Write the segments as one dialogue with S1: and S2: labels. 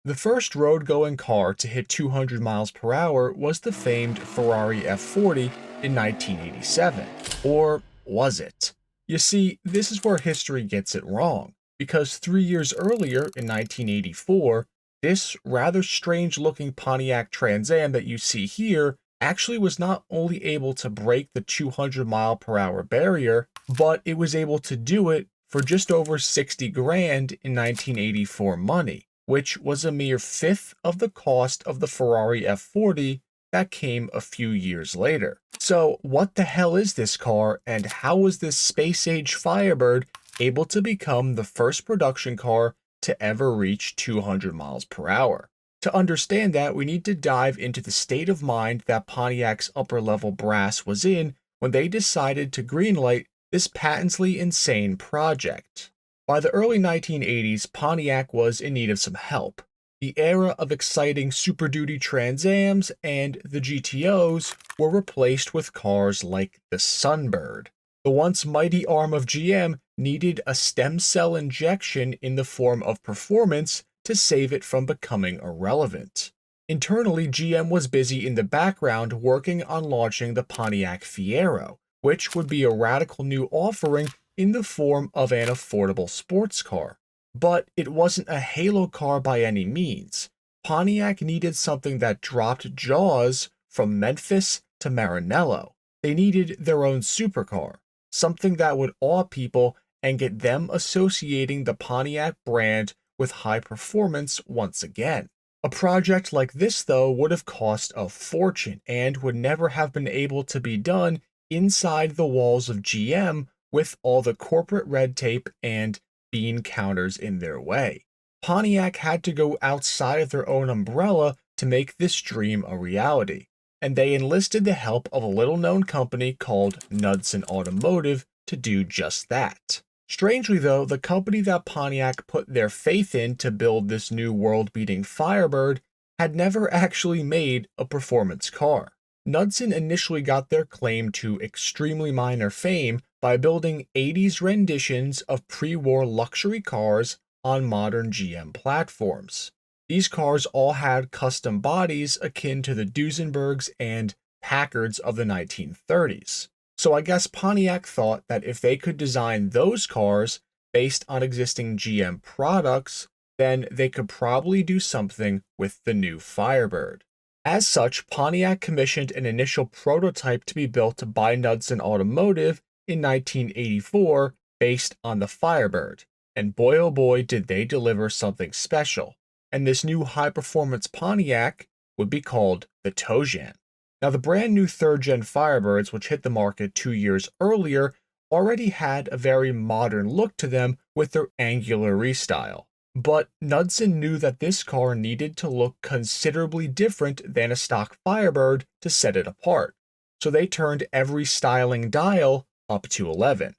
S1: The first road-going car to hit 200 miles per hour was the famed Ferrari F40 in 1987. Or was it? You see, this is where history gets it wrong, because 3 years earlier, in 1984, this rather strange-looking Pontiac Trans Am that you see here actually was not only able to break the 200 mile per hour barrier, but it was able to do it for just over 60 grand in 1984 money, which was a mere fifth of the cost of the Ferrari F40 that came a few years later. So what the hell is this car, and how was this space-age Firebird able to become the first production car to ever reach 200 miles per hour? To understand that, we need to dive into the state of mind that Pontiac's upper-level brass was in when they decided to greenlight this patently insane project. By the early 1980s, Pontiac was in need of some help. The era of exciting Super Duty Trans Ams and the GTOs were replaced with cars like the Sunbird. The once mighty arm of GM needed a stem cell injection in the form of performance to save it from becoming irrelevant. Internally, GM was busy in the background working on launching the Pontiac Fiero, which would be a radical new offering in the form of an affordable sports car. But it wasn't a halo car by any means. Pontiac needed something that dropped jaws from Memphis to Maranello. They needed their own supercar, something that would awe people and get them associating the Pontiac brand with high performance once again. A project like this, though, would have cost a fortune and would never have been able to be done inside the walls of GM with all the corporate red tape and bean counters in their way. Pontiac had to go outside of their own umbrella to make this dream a reality, and they enlisted the help of a little-known company called Knudsen Automotive to do just that. Strangely though, the company that Pontiac put their faith in to build this new world-beating Firebird had never actually made a performance car. Knudsen initially got their claim to extremely minor fame by building 80s renditions of pre-war luxury cars on modern GM platforms. These cars all had custom bodies akin to the Duesenbergs and Packards of the 1930s. So I guess Pontiac thought that if they could design those cars based on existing GM products, then they could probably do something with the new Firebird. As such, Pontiac commissioned an initial prototype to be built by Knudsen Automotive in 1984 based on the Firebird, and boy oh boy did they deliver something special, and this new high-performance Pontiac would be called the Tojan. Now, the brand new third-gen Firebirds, which hit the market 2 years earlier, already had a very modern look to them with their angular restyle. But Knudsen knew that this car needed to look considerably different than a stock Firebird to set it apart, so they turned every styling dial up to 11,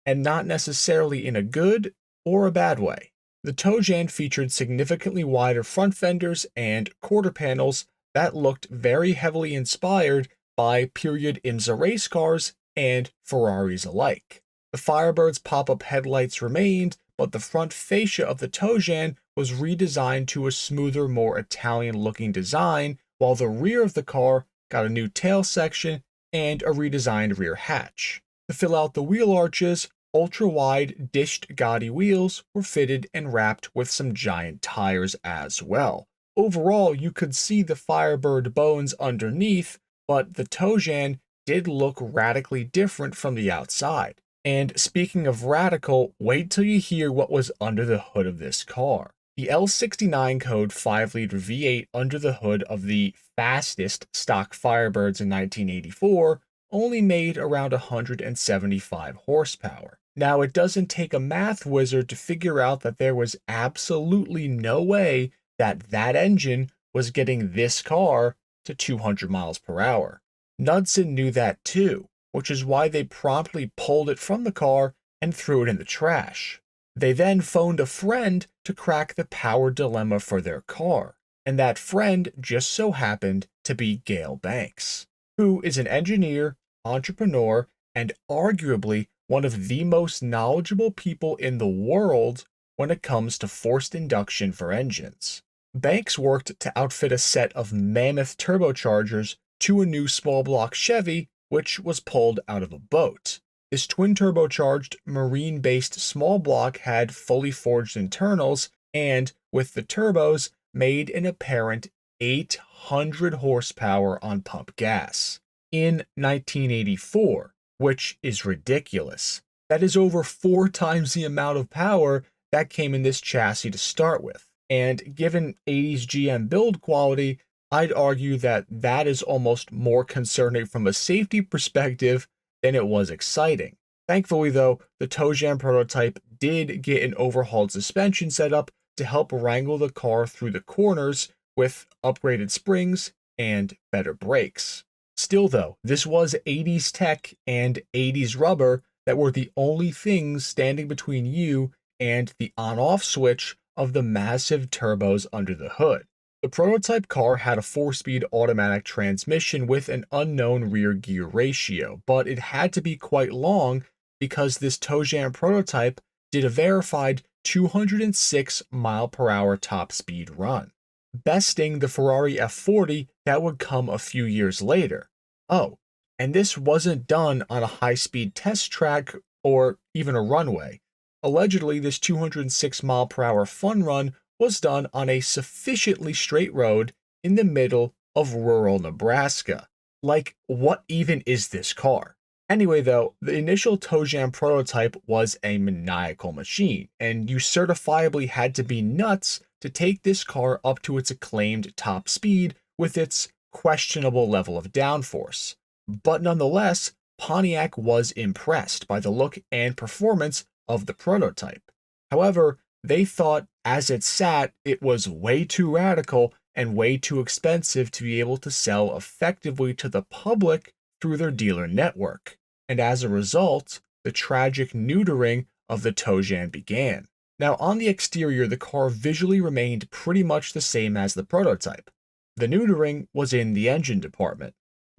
S1: and not necessarily in a good or a bad way. The Tojan featured significantly wider front fenders and quarter panels that looked very heavily inspired by period IMSA race cars and Ferraris alike. The Firebird's pop-up headlights remained, but the front fascia of the Tojan was redesigned to a smoother, more Italian-looking design, while the rear of the car got a new tail section and a redesigned rear hatch. To fill out the wheel arches, ultra-wide dished gaudy wheels were fitted and wrapped with some giant tires as well. Overall, you could see the Firebird bones underneath, but the Tojan did look radically different from the outside. And speaking of radical, wait till you hear what was under the hood of this car. The L69 code 5-liter V8 under the hood of the fastest stock Firebirds in 1984 only made around 175 horsepower. Now, it doesn't take a math wizard to figure out that there was absolutely no way that engine was getting this car to 200 miles per hour. Knudsen knew that too, which is why they promptly pulled it from the car and threw it in the trash. They then phoned a friend to crack the power dilemma for their car, and that friend just so happened to be Gale Banks, who is an engineer, entrepreneur, and arguably one of the most knowledgeable people in the world when it comes to forced induction for engines. Banks worked to outfit a set of mammoth turbochargers to a new small block Chevy, which was pulled out of a boat. This twin turbocharged marine based small block had fully forged internals and, with the turbos, made an apparent 800 horsepower on pump gas. In 1984, which is ridiculous. That is over 4 times the amount of power that came in this chassis to start with. And given 80s GM build quality, I'd argue that that is almost more concerning from a safety perspective than it was exciting. Thankfully, though, the Tojan prototype did get an overhauled suspension setup to help wrangle the car through the corners with upgraded springs and better brakes. Still, though, this was 80s tech and 80s rubber that were the only things standing between you and the on-off switch of the massive turbos under the hood. The prototype car had a 4-speed automatic transmission with an unknown rear gear ratio, but it had to be quite long because this Tojan prototype did a verified 206 mile per hour top speed run, besting the Ferrari F40 that would come a few years later. Oh, and this wasn't done on a high-speed test track or even a runway. Allegedly, this 206 mile per hour fun run was done on a sufficiently straight road in the middle of rural Nebraska. Like, what even is this car? Anyway, though, the initial Tojan prototype was a maniacal machine, and you certifiably had to be nuts to take this car up to its acclaimed top speed with its questionable level of downforce. But nonetheless, Pontiac was impressed by the look and performance of the prototype. However, they thought as it sat, it was way too radical and way too expensive to be able to sell effectively to the public through their dealer network. And as a result, the tragic neutering of the Tojan began. Now, on the exterior, the car visually remained pretty much the same as the prototype. The neutering was in the engine department.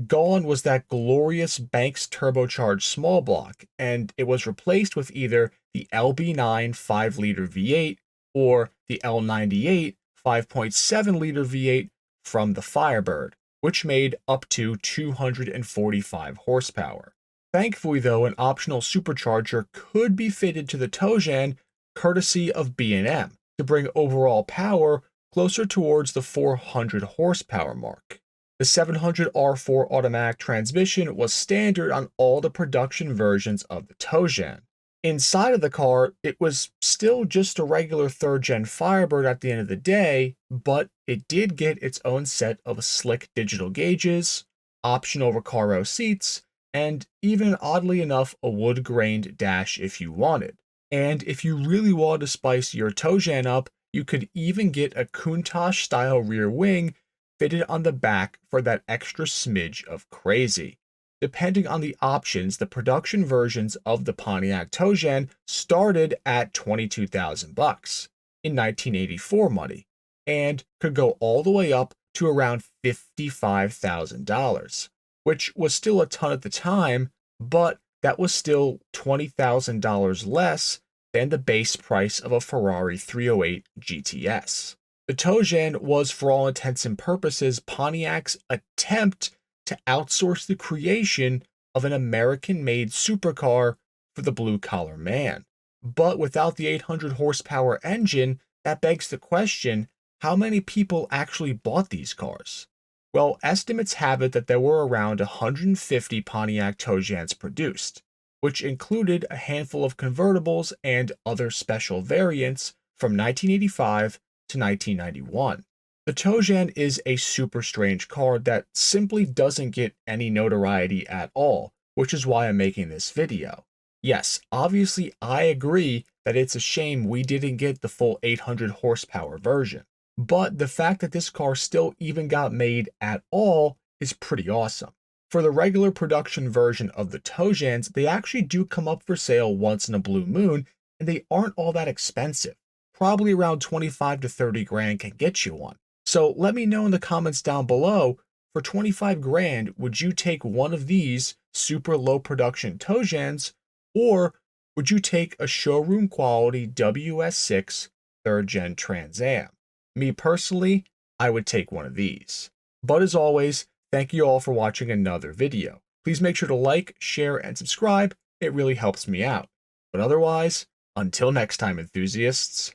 S1: Gone was that glorious Banks turbocharged small block, and it was replaced with either the LB9 5-liter V8 or the L98 5.7-liter V8 from the Firebird, which made up to 245 horsepower. Thankfully, though, an optional supercharger could be fitted to the Tojan courtesy of B&M to bring overall power closer towards the 400 horsepower mark. The 700R4 automatic transmission was standard on all the production versions of the Tojan. Inside of the car, it was still just a regular 3rd-gen Firebird at the end of the day, but it did get its own set of slick digital gauges, optional Recaro seats, and even oddly enough, a wood-grained dash if you wanted. And if you really wanted to spice your Tojan up, you could even get a Countach-style rear wing fitted on the back for that extra smidge of crazy. Depending on the options, the production versions of the Pontiac Tojan started at $22,000 in 1984 money and could go all the way up to around $55,000, which was still a ton at the time, but that was still $20,000 less than the base price of a Ferrari 308 GTS. The Tojan was, for all intents and purposes, Pontiac's attempt to outsource the creation of an American-made supercar for the blue-collar man. But without the 800 horsepower engine, that begs the question, how many people actually bought these cars? Well, estimates have it that there were around 150 Pontiac Tojans produced, which included a handful of convertibles and other special variants from 1985 to 1991. The Tojan is a super strange car that simply doesn't get any notoriety at all, which is why I'm making this video. Yes, obviously I agree that it's a shame we didn't get the full 800 horsepower version, but the fact that this car still even got made at all is pretty awesome. For the regular production version of the Tojans, they actually do come up for sale once in a blue moon, and they aren't all that expensive. Probably around 25 to 30 grand can get you one. So let me know in the comments down below, for 25 grand, would you take one of these super low production Tojans, or would you take a showroom quality WS6 3rd Gen Trans Am? Me personally, I would take one of these. But as always, thank you all for watching another video. Please make sure to like, share, and subscribe. It really helps me out. But otherwise, until next time, enthusiasts.